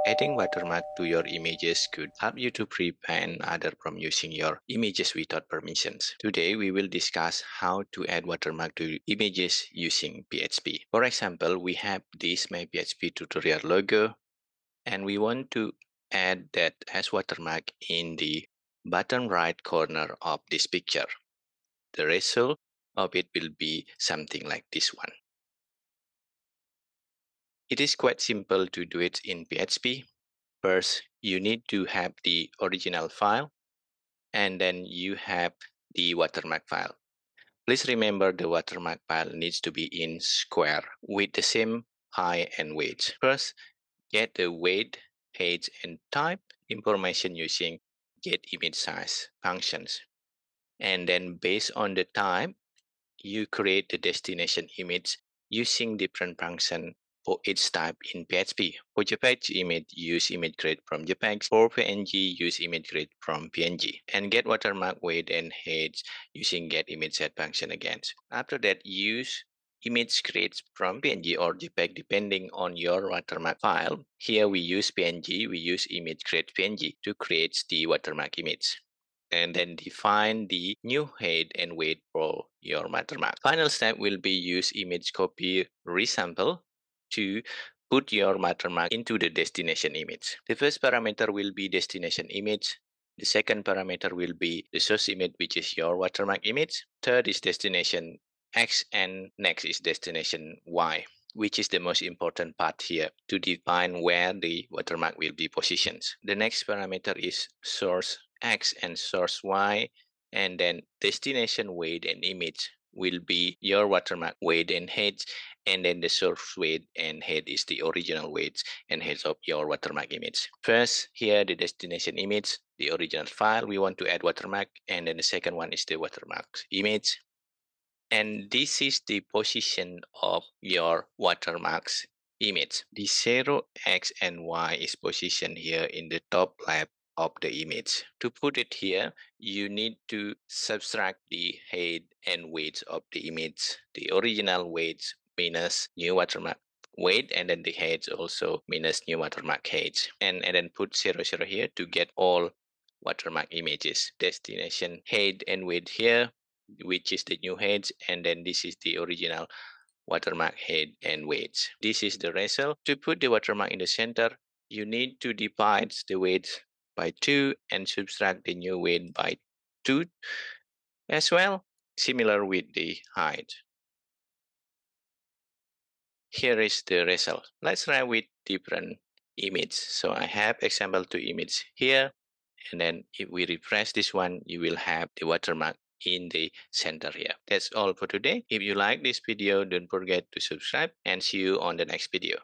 Adding watermark to your images could help you to prevent others from using your images without permissions. Today, we will discuss how to add watermark to images using PHP. For example, we have this My PHP tutorial logo, and we want to add that as watermark in the bottom right corner of this picture. The result of it will be something like this one. It is quite simple to do it in PHP. First, you need to have the original file, and then you have the watermark file. Please remember the watermark file needs to be in square with the same height and weight. First, get the weight, height, and type information using getImageSize functions. And then based on the type, you create the destination image using different function for each type in PHP. For JPEG image, use image grade from JPEG. For PNG, use image grade from PNG. And get watermark weight and height using get image set function again. After that, use image grades from PNG or JPEG depending on your watermark file. Here we use PNG, we use image grade PNG to create the watermark image. And then define the new height and weight for your watermark. Final step will be use image copy resample to put your watermark into the destination image. The first parameter will be destination image. The second parameter will be the source image, which is your watermark image. Third is destination X, and next is destination Y, which is the most important part here to define where the watermark will be positioned. The next parameter is source X and source Y, and then destination weight and image will be your watermark weight and height, and then the source weight and height is the original weight and height of your watermark image. First, here the destination image, the original file we want to add watermark, and then the second one is the watermark image. And this is the position of your watermarks image. The 0, X, and Y is positioned here in the top left of the image. To put it here, you need to subtract the height and weight of the image. The original weight minus new watermark weight, and then the height also minus new watermark height. And then put 0, 0 here to get all watermark images. Destination height and weight here, which is the new heads, and then this is the original watermark head and weights. This is the result. To put the watermark in the center, you need to divide the weights by 2 and subtract the new weight by 2 as well, similar with the height. Here is the result. Let's try with different image. So I have example 2 image here, and then if we refresh this one, you will have the watermark in the center here. That's all for today. If you like this video, don't forget to subscribe, and see you on the next video.